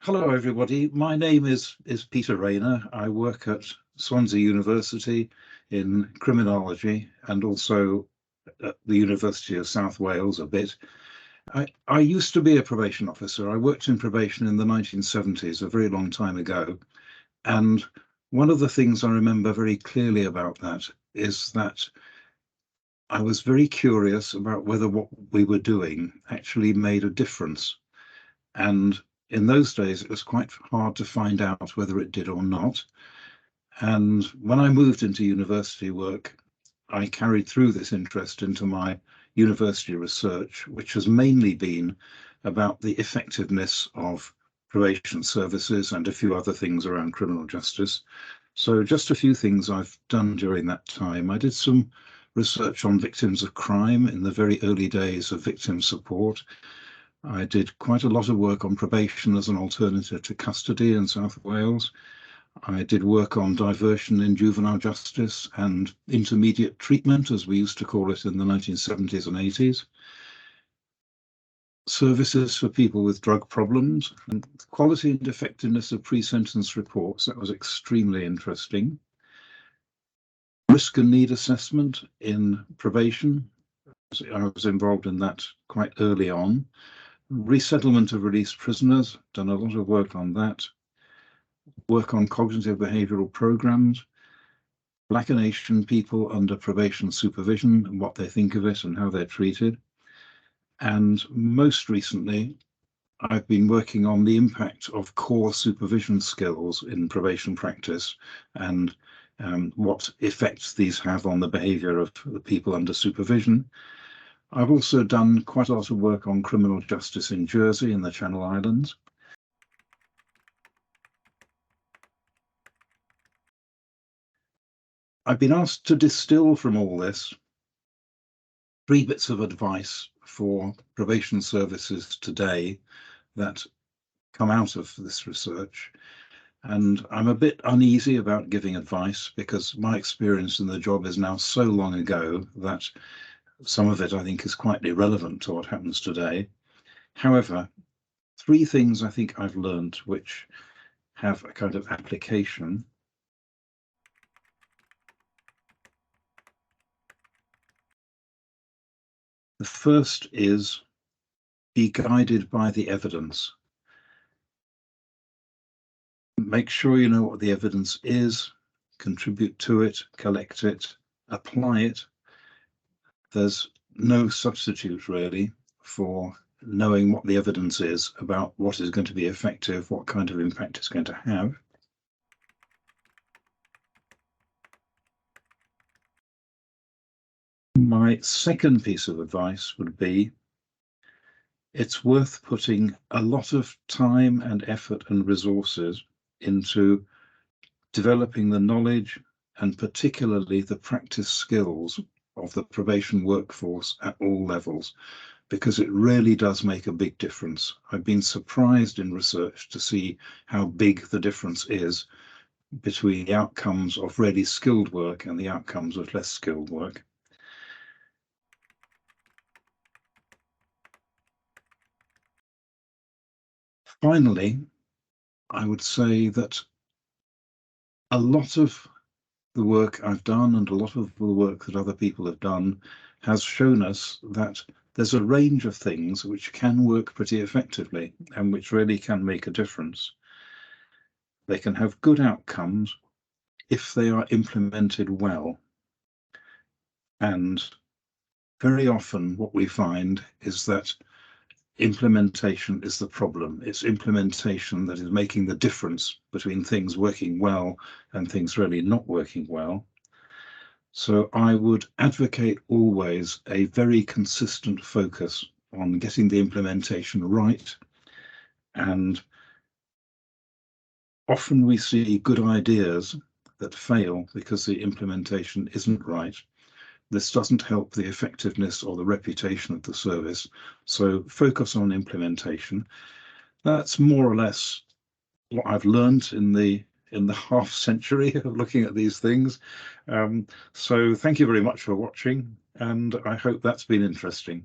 Hello, everybody. My name is Peter Raynor. I work at Swansea University in Criminology and also at the University of South Wales a bit. I used to be a probation officer. I worked in probation in the 1970s, a very long time ago. And one of the things I remember very clearly about that is that I was very curious about whether what we were doing actually made a difference. And in those days, it was quite hard to find out whether it did or not. And when I moved into university work, I carried through this interest into my university research, which has mainly been about the effectiveness of probation services and a few other things around criminal justice. So just a few things I've done during that time. I did some research on victims of crime in the very early days of victim support. I did quite a lot of work on probation as an alternative to custody in South Wales. I did work on diversion in juvenile justice and intermediate treatment, as we used to call it in the 1970s and 80s. Services for people with drug problems and quality and effectiveness of pre-sentence reports. That was extremely interesting. Risk and need assessment in probation. I was involved in that quite early on. Resettlement of released prisoners, done a lot of work on that. Work on cognitive behavioural programs, Black and Asian people under probation supervision and what they think of it and how they're treated. And most recently, I've been working on the impact of core supervision skills in probation practice and what effects these have on the behaviour of the people under supervision. I've also done quite a lot of work on criminal justice in Jersey and the Channel Islands. I've been asked to distill from all this 3 bits of advice for probation services today that come out of this research. And I'm a bit uneasy about giving advice because my experience in the job is now so long ago that some of it, I think, is quite irrelevant to what happens today. However, 3 things I think I've learned which have a kind of application. The first is be guided by the evidence. Make sure you know what the evidence is, contribute to it, collect it, apply it. There's no substitute really for knowing what the evidence is about what is going to be effective, what kind of impact it's going to have. My second piece of advice would be it's worth putting a lot of time and effort and resources into developing the knowledge and particularly the practice skills of the probation workforce at all levels, because it really does make a big difference. I've been surprised in research to see how big the difference is between the outcomes of really skilled work and the outcomes of less skilled work. Finally, I would say that a lot of the work I've done and a lot of the work that other people have done has shown us that there's a range of things which can work pretty effectively and which really can make a difference. They can have good outcomes if they are implemented well. And very often what we find is that implementation is the problem. It's implementation that is making the difference between things working well and things really not working well. So I would advocate always a very consistent focus on getting the implementation right. And often we see good ideas that fail because the implementation isn't right. This doesn't help the effectiveness or the reputation of the service. So focus on implementation. That's more or less what I've learned in the half century of looking at these things. So thank you very much for watching, and I hope that's been interesting.